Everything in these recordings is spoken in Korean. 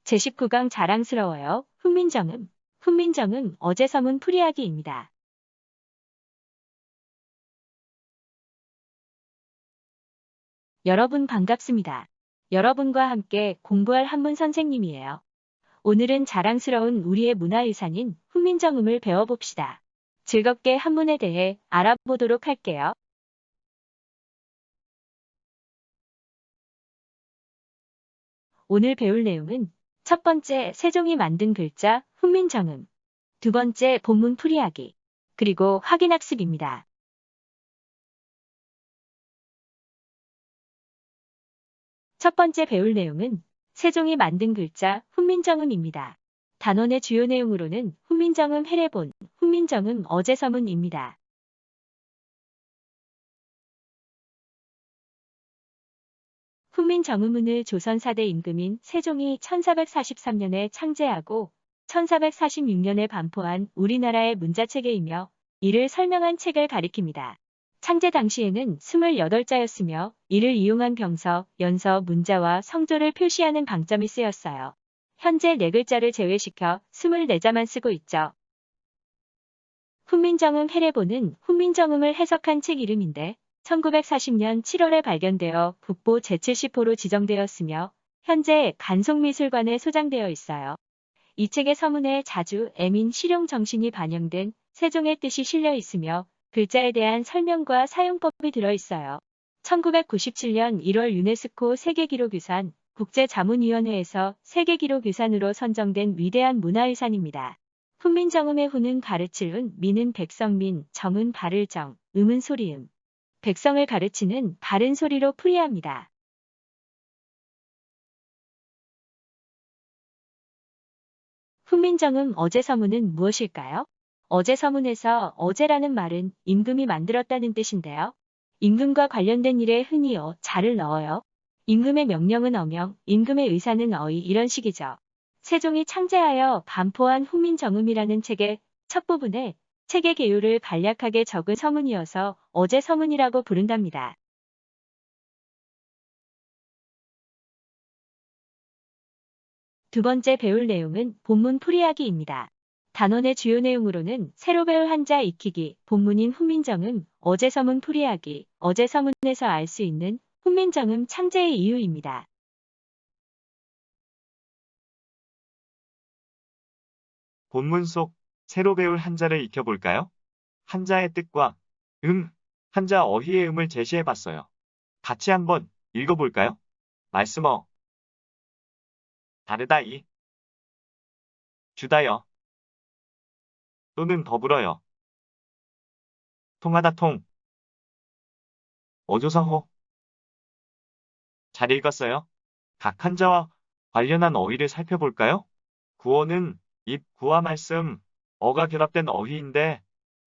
제19강 자랑스러워요. 훈민정음. 훈민정음 어제 서문 풀이하기입니다. 여러분 반갑습니다. 여러분과 함께 공부할 한문 선생님이에요. 오늘은 자랑스러운 우리의 문화유산인 훈민정음을 배워봅시다. 즐겁게 한문에 대해 알아보도록 할게요. 오늘 배울 내용은 첫 번째 세종이 만든 글자 훈민정음, 두 번째 본문 풀이하기, 그리고 확인학습입니다. 첫 번째 배울 내용은 세종이 만든 글자 훈민정음입니다. 단원의 주요 내용으로는 훈민정음 해례본, 훈민정음 어제서문입니다. 훈민정음문을 조선 4대 임금인 세종이 1443년에 창제하고 1446년에 반포한 우리나라의 문자체계이며 이를 설명한 책을 가리킵니다. 창제 당시에는 28자였으며 이를 이용한 병서, 연서, 문자와 성조를 표시하는 방점이 쓰였어요. 현재 4글자를 제외시켜 24자만 쓰고 있죠. 훈민정음 해례본은 훈민정음을 해석한 책 이름인데 1940년 7월에 발견되어 국보 제70호로 지정되었으며 현재 간송미술관에 소장되어 있어요. 이 책의 서문에 자주 애민 실용 정신이 반영된 세종의 뜻이 실려 있으며 글자에 대한 설명과 사용법이 들어있어요. 1997년 1월 유네스코 세계기록유산 국제자문위원회에서 세계기록유산으로 선정된 위대한 문화유산입니다. 훈민정음의 훈은 가르칠 훈, 민은 백성민, 정은 바를 정, 음은 소리음. 백성을 가르치는 바른 소리로 풀이합니다. 훈민정음 어제서문은 무엇일까요? 어제서문에서 어제라는 말은 임금이 만들었다는 뜻인데요. 임금과 관련된 일에 흔히 자를 넣어요. 임금의 명령은 어명, 임금의 의사는 어의 이런 식이죠. 세종이 창제하여 반포한 훈민정음이라는 책의 첫 부분에 책의 개요를 간략하게 적은 서문이어서 어제서문이라고 부른답니다. 두 번째 배울 내용은 본문 풀이하기입니다. 단원의 주요 내용으로는 새로 배울 한자 익히기, 본문인 훈민정음, 어제서문 풀이하기, 어제서문에서 알 수 있는 훈민정음 창제의 이유입니다. 본문 속 새로 배울 한자를 익혀볼까요? 한자의 뜻과 한자 어휘의 음을 제시해봤어요. 같이 한번 읽어볼까요? 말씀어, 다르다 이, 주다여, 또는 더불어요. 통하다 통, 어조성호. 잘 읽었어요? 각 한자와 관련한 어휘를 살펴볼까요? 구어는 입, 구와 말씀, 어가 결합된 어휘인데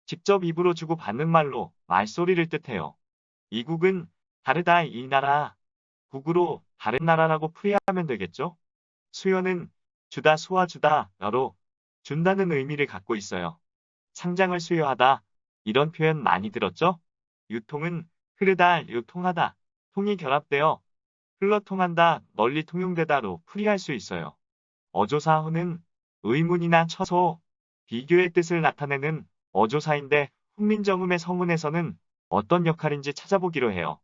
직접 입으로 주고 받는 말로 말소리를 뜻해요. 이국은 다르다 이 나라, 국으로 다른 나라라고 풀이하면 되겠죠? 수요는 주다 수와 주다 여로 준다는 의미를 갖고 있어요. 상장을 수여하다 이런 표현 많이 들었죠? 유통은 흐르다 유통하다 통이 결합되어 흘러 통한다 널리 통용되다로 풀이할 수 있어요. 어조사호는 의문이나 처소, 비교의 뜻을 나타내는 어조사인데 훈민정음의 서문에서는 어떤 역할인지 찾아보기로 해요.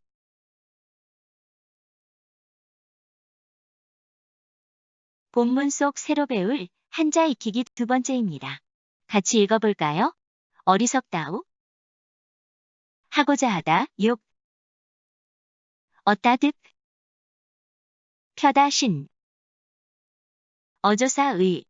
본문 속 새로 배울 한자 익히기 두 번째입니다. 같이 읽어볼까요? 어리석다우, 하고자 하다, 욕, 어따득, 펴다 신, 어조사의.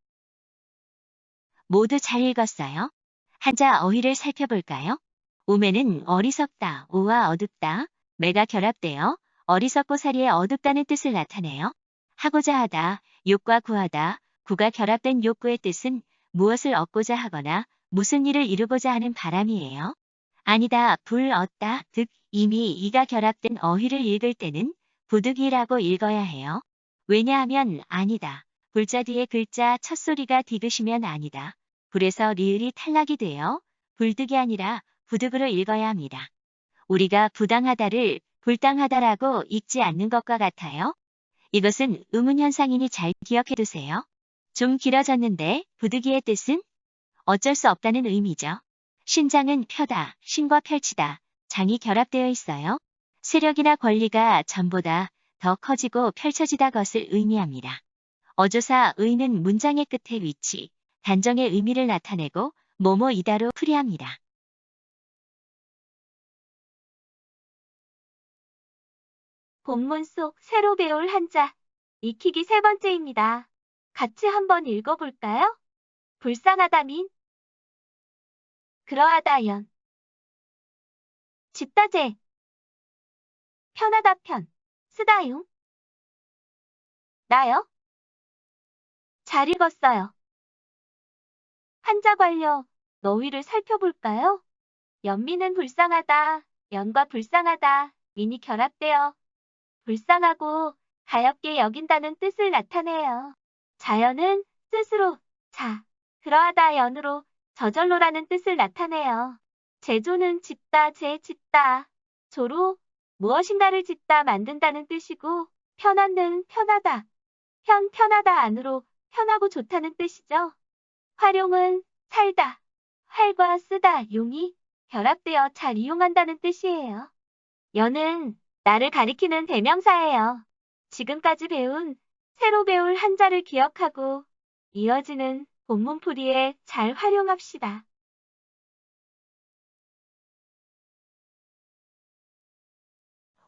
모두 잘 읽었어요? 한자 어휘를 살펴볼까요? 우매는 어리석다, 우와 어둡다, 매가 결합되어 어리석고 사리에 어둡다는 뜻을 나타내요. 하고자 하다, 욕과 구하다, 구가 결합된 욕구의 뜻은 무엇을 얻고자 하거나 무슨 일을 이루고자 하는 바람이에요. 아니다, 불 얻다, 득, 이미 이가 결합된 어휘를 읽을 때는 부득이라고 읽어야 해요. 왜냐하면 아니다, 불자 뒤에 글자 첫 소리가 디귿이면 아니다. 불에서 리을이 탈락이 되어 불득이 아니라 부득으로 읽어야 합니다. 우리가 부당하다를 불당하다라고 읽지 않는 것과 같아요. 이것은 의문현상이니 잘 기억해두세요. 좀 길어졌는데 부득이의 뜻은 어쩔 수 없다는 의미죠. 신장은 펴다, 신과 펼치다, 장이 결합되어 있어요. 세력이나 권리가 전보다 더 커지고 펼쳐지다 것을 의미합니다. 어조사 의는 문장의 끝에 위치, 단정의 의미를 나타내고 뭐뭐이다로 풀이합니다. 본문 속 새로 배울 한자, 익히기 세 번째입니다. 같이 한번 읽어볼까요? 불쌍하다민, 그러하다연, 집다제, 편하다 편, 쓰다용, 나요? 잘 읽었어요. 한자 관련 너위를 살펴볼까요? 연민은 불쌍하다, 연과 불쌍하다, 민이 결합되어 불쌍하고 가엽게 여긴다는 뜻을 나타내요. 자연은 스스로, 자, 그러하다 연으로 저절로라는 뜻을 나타내요. 제조는 짓다, 짓다, 조로 무엇인가를 짓다 만든다는 뜻이고, 편안은 편하다, 편하다 안으로 편하고 좋다는 뜻이죠. 활용은 살다, 활과 쓰다, 용이 결합되어 잘 이용한다는 뜻이에요. 연은 나를 가리키는 대명사예요. 지금까지 새로 배울 한자를 기억하고 이어지는 본문풀이에 잘 활용합시다.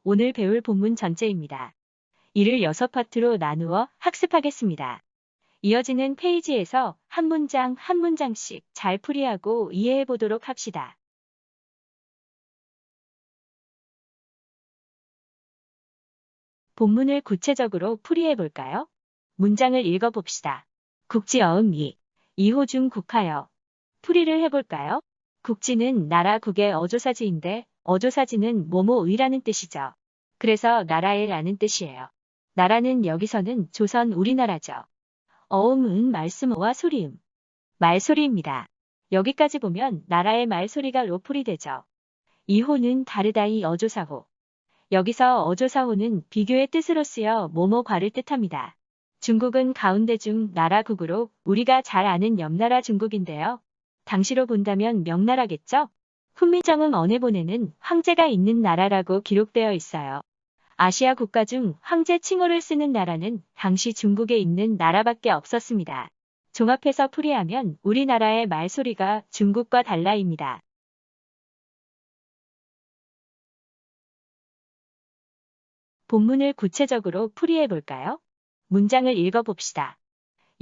오늘 배울 본문 전체입니다. 이를 6파트로 나누어 학습하겠습니다. 이어지는 페이지에서 한 문장 한 문장씩 잘 풀이하고 이해해 보도록 합시다. 본문을 구체적으로 풀이해 볼까요? 문장을 읽어봅시다. 국지어음 2. 이호중 국하여. 풀이를 해볼까요? 국지는 나라 국의 어조사지인데 어조사지는 뭐뭐의라는 뜻이죠. 그래서 나라의라는 뜻이에요. 나라는 여기서는 조선 우리나라죠. 어음은 말씀어와 소리음. 말소리입니다. 여기까지 보면 나라의 말소리가 로풀이 되죠. 이호는 다르다이 어조사호. 여기서 어조사호는 비교의 뜻으로 쓰여 뭐뭐과를 뜻합니다. 중국은 가운데 중 나라국으로 우리가 잘 아는 옆나라 중국인데요. 당시로 본다면 명나라겠죠? 훈민정음 언해본에는 황제가 있는 나라라고 기록되어 있어요. 아시아 국가 중 황제 칭호를 쓰는 나라는 당시 중국에 있는 나라밖에 없었습니다. 종합해서 풀이하면 우리나라의 말소리가 중국과 달라입니다. 본문을 구체적으로 풀이해 볼까요? 문장을 읽어봅시다.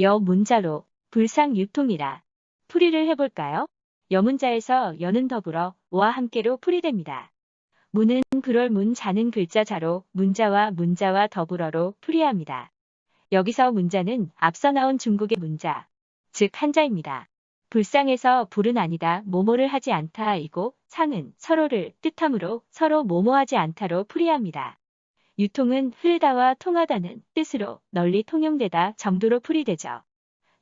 여 문자로 불상유통이라. 풀이를 해볼까요? 여문자에서 여는 더불어 와 함께로 풀이됩니다. 문은 그럴 문 자는 글자 자로 문자와 더불어로 풀이합니다. 여기서 문자는 앞서 나온 중국의 문자, 즉 한자입니다. 불상에서 불은 아니다 뭐뭐를 하지 않다이고 상은 서로를 뜻하므로 서로 뭐뭐하지 않다로 풀이합니다. 유통은 흐르다와 통하다는 뜻으로 널리 통용되다 정도로 풀이되죠.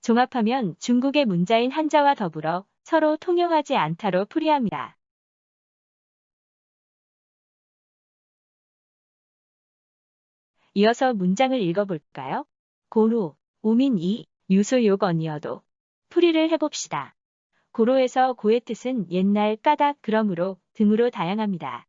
종합하면 중국의 문자인 한자와 더불어 서로 통용하지 않다로 풀이합니다. 이어서 문장을 읽어볼까요? 고로, 우민2, 유소욕 언이어도. 풀이를 해봅시다. 고로에서 고의 뜻은 옛날 까닭 그러므로 등으로 다양합니다.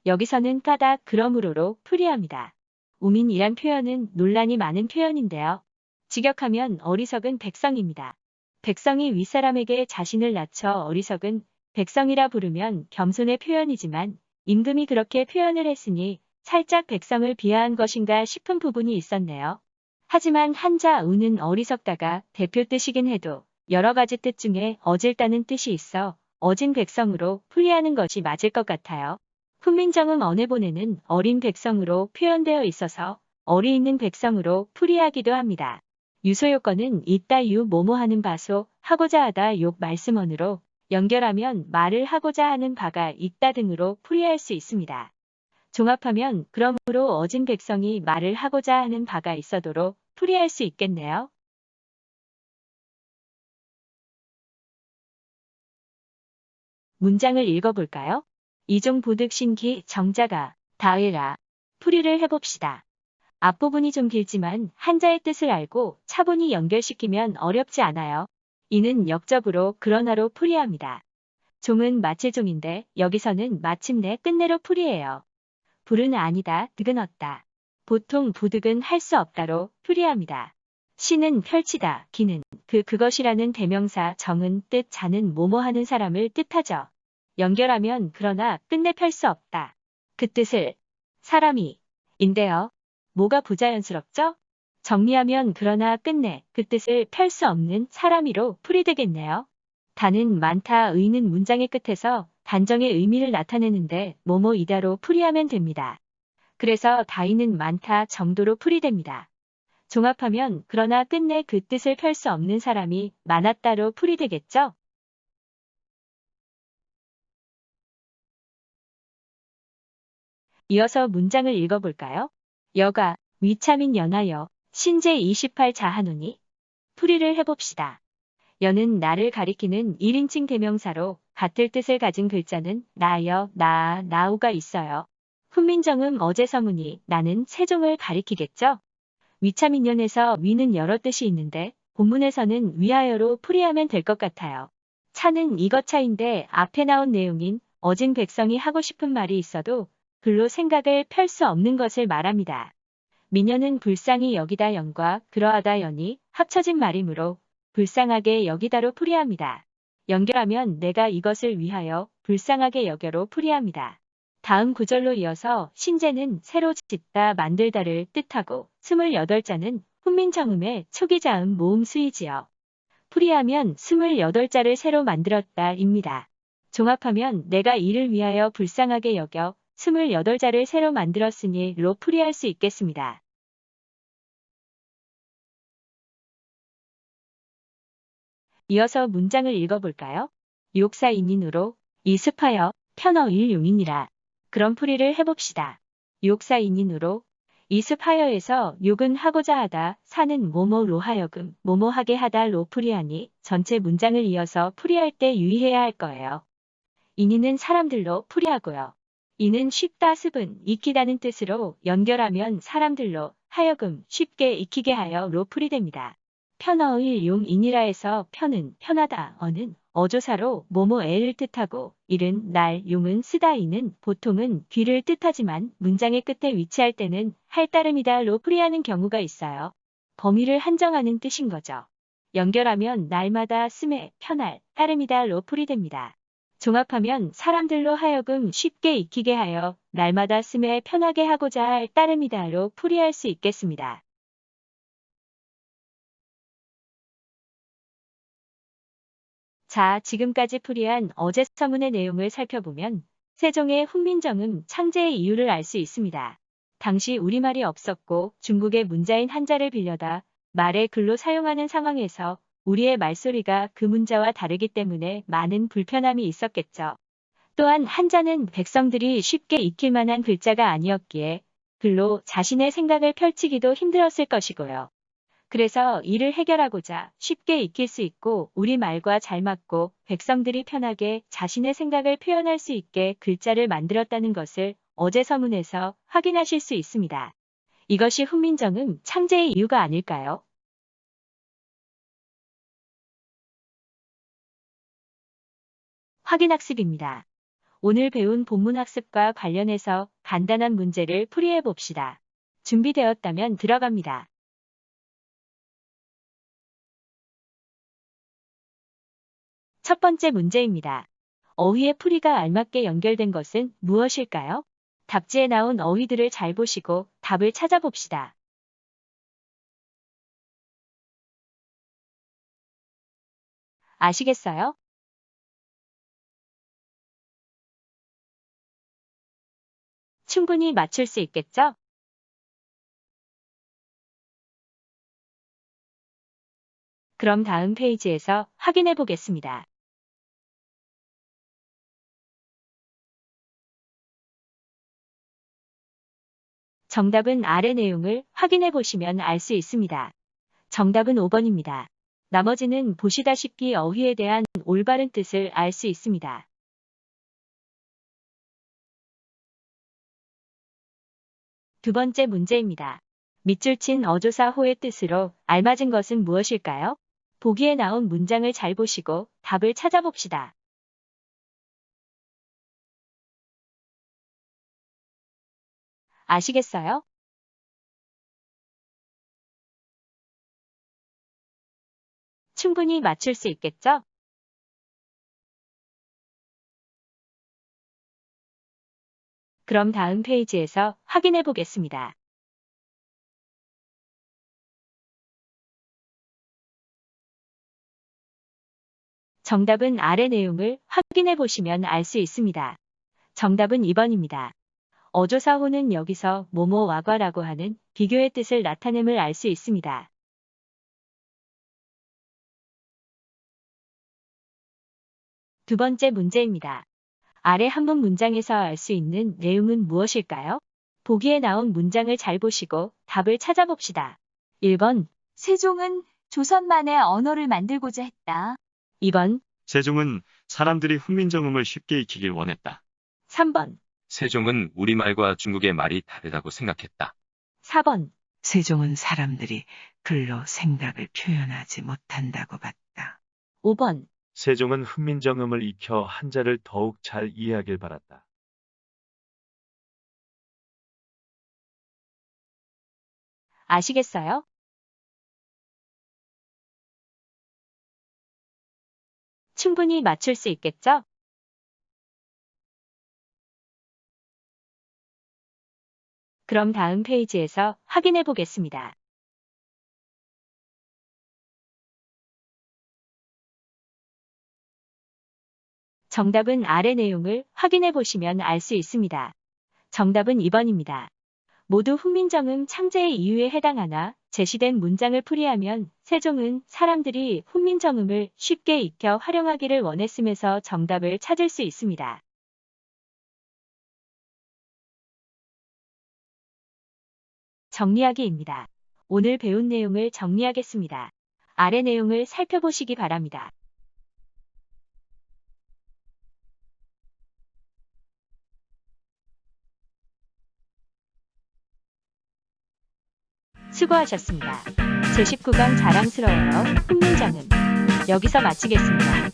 여기서는 까닭 그러므로로 풀이합니다. 우민이란 표현은 논란이 많은 표현인데요. 직역하면 어리석은 백성입니다. 백성이 윗사람에게 자신을 낮춰 어리석은 백성이라 부르면 겸손의 표현이지만 임금이 그렇게 표현을 했으니 살짝 백성을 비하한 것인가 싶은 부분이 있었네요. 하지만 한자 우는 어리석다가 대표 뜻이긴 해도 여러 가지 뜻 중에 어질다는 뜻이 있어 어진 백성으로 풀이하는 것이 맞을 것 같아요. 훈민정음 언해본에는 어린 백성으로 표현되어 있어서 어리 있는 백성으로 풀이하기도 합니다. 유소요건은 있다 유 뭐뭐 하는 바소 하고자 하다 욕 말씀언으로 연결하면 말을 하고자 하는 바가 있다 등으로 풀이할 수 있습니다. 종합하면 그러므로 어진 백성이 말을 하고자 하는 바가 있어도록 풀이할 수 있겠네요. 문장을 읽어볼까요? 이종보득신기 정자가 다외라. 풀이를 해봅시다. 앞부분이 좀 길지만 한자의 뜻을 알고 차분히 연결시키면 어렵지 않아요. 이는 역접으로 그러나로 풀이합니다. 종은 마칠 종인데 여기서는 마침내 끝내로 풀이해요. 불은 아니다, 득은 없다. 보통 부득은 할 수 없다로 풀이합니다. 시는 펼치다, 기는 그것이라는 대명사, 정은 뜻, 자는 뭐뭐 하는 사람을 뜻하죠. 연결하면 그러나 끝내 펼 수 없다. 그 뜻을 사람이 인데요. 뭐가 부자연스럽죠? 정리하면 그러나 끝내 그 뜻을 펼 수 없는 사람이로 풀이되겠네요. 다는 많다, 의는 문장의 끝에서 단정의 의미를 나타내는데 뭐뭐이다로 풀이하면 됩니다. 그래서 다이는 많다 정도로 풀이됩니다. 종합하면 그러나 끝내 그 뜻을 펼 수 없는 사람이 많았다로 풀이되겠죠? 이어서 문장을 읽어볼까요? 여가, 위참인 연하여, 신제 28 자하노니. 풀이를 해봅시다. 여는 나를 가리키는 1인칭 대명사로 같을 뜻을 가진 글자는 나여, 나아, 나우가 있어요. 훈민정음 어제 서문이 나는 세종을 가리키겠죠? 위참인연에서 위는 여러 뜻이 있는데 본문에서는 위하여로 풀이하면 될 것 같아요. 차는 이것 차인데 앞에 나온 내용인 어진 백성이 하고 싶은 말이 있어도 글로 생각을 펼 수 없는 것을 말합니다. 민연은 불쌍히 여기다 연과 그러하다 연이 합쳐진 말이므로 불쌍하게 여기다로 풀이합니다. 연결하면 내가 이것을 위하여 불쌍하게 여겨로 풀이합니다. 다음 구절로 이어서 신제는 새로 짓다 만들다를 뜻하고 28자는 훈민정음의 초기자음 모음 수이지요. 풀이하면 28자를 새로 만들었다입니다. 종합하면 내가 이를 위하여 불쌍하게 여겨 28자를 새로 만들었으니 로 풀이할 수 있겠습니다. 이어서 문장을 읽어볼까요? 욕사인인으로 이습하여 편어일용이니라. 그럼 풀이를 해봅시다. 욕사인인으로 이습하여에서 욕은 하고자 하다, 사는 뭐뭐로 하여금 뭐뭐하게 하다로 풀이하니 전체 문장을 이어서 풀이할 때 유의해야 할 거예요. 인인은 사람들로 풀이하고요. 이는 쉽다, 습은 익히다는 뜻으로 연결하면 사람들로 하여금 쉽게 익히게 하여로 풀이됩니다. 편어의 용인이라에서 편은 편하다, 어는 어조사로 뭐뭐애를 뜻하고 일은 날, 용은 쓰다, 이는 보통은 귀를 뜻하지만 문장의 끝에 위치할 때는 할 따름이다로 풀이하는 경우가 있어요. 범위를 한정하는 뜻인 거죠. 연결하면 날마다 씀에 편할 따름이다로 풀이됩니다. 종합하면 사람들로 하여금 쉽게 익히게 하여 날마다 씀에 편하게 하고자 할 따름이다로 풀이할 수 있겠습니다. 자, 지금까지 풀이한 어제 서문의 내용을 살펴보면 세종의 훈민정음 창제의 이유를 알 수 있습니다. 당시 우리말이 없었고 중국의 문자인 한자를 빌려다 말의 글로 사용하는 상황에서 우리의 말소리가 그 문자와 다르기 때문에 많은 불편함이 있었겠죠. 또한 한자는 백성들이 쉽게 익힐 만한 글자가 아니었기에 글로 자신의 생각을 펼치기도 힘들었을 것이고요. 그래서 이를 해결하고자 쉽게 익힐 수 있고 우리말과 잘 맞고 백성들이 편하게 자신의 생각을 표현할 수 있게 글자를 만들었다는 것을 어제 서문에서 확인하실 수 있습니다. 이것이 훈민정음 창제의 이유가 아닐까요? 확인학습입니다. 오늘 배운 본문학습과 관련해서 간단한 문제를 풀이해 봅시다. 준비되었다면 들어갑니다. 첫 번째 문제입니다. 어휘의 풀이가 알맞게 연결된 것은 무엇일까요? 답지에 나온 어휘들을 잘 보시고 답을 찾아봅시다. 아시겠어요? 충분히 맞출 수 있겠죠? 그럼 다음 페이지에서 확인해 보겠습니다. 정답은 아래 내용을 확인해 보시면 알 수 있습니다. 정답은 5번입니다. 나머지는 보시다시피 어휘에 대한 올바른 뜻을 알 수 있습니다. 두 번째 문제입니다. 밑줄 친 어조사 호의 뜻으로 알맞은 것은 무엇일까요? 보기에 나온 문장을 잘 보시고 답을 찾아봅시다. 아시겠어요? 충분히 맞출 수 있겠죠? 그럼 다음 페이지에서 확인해 보겠습니다. 정답은 아래 내용을 확인해 보시면 알 수 있습니다. 정답은 2번입니다. 어조사호는 여기서 뭐뭐와과라고 하는 비교의 뜻을 나타냄을 알 수 있습니다. 두 번째 문제입니다. 아래 한문 문장에서 알 수 있는 내용은 무엇일까요? 보기에 나온 문장을 잘 보시고 답을 찾아봅시다. 1번, 세종은 조선만의 언어를 만들고자 했다. 2번, 세종은 사람들이 훈민정음을 쉽게 익히길 원했다. 3번, 세종은 우리말과 중국의 말이 다르다고 생각했다. 4번, 세종은 사람들이 글로 생각을 표현하지 못한다고 봤다. 5번, 세종은 훈민정음을 익혀 한자를 더욱 잘 이해하길 바랐다. 아시겠어요? 충분히 맞출 수 있겠죠? 그럼 다음 페이지에서 확인해 보겠습니다. 정답은 아래 내용을 확인해 보시면 알 수 있습니다. 정답은 2번입니다. 모두 훈민정음 창제의 이유에 해당하나 제시된 문장을 풀이하면 세종은 사람들이 훈민정음을 쉽게 익혀 활용하기를 원했음에서 정답을 찾을 수 있습니다. 정리하기입니다. 오늘 배운 내용을 정리하겠습니다. 아래 내용을 살펴보시기 바랍니다. 수고하셨습니다. 제19강 자랑스러워요. 훈민정음. 여기서 마치겠습니다.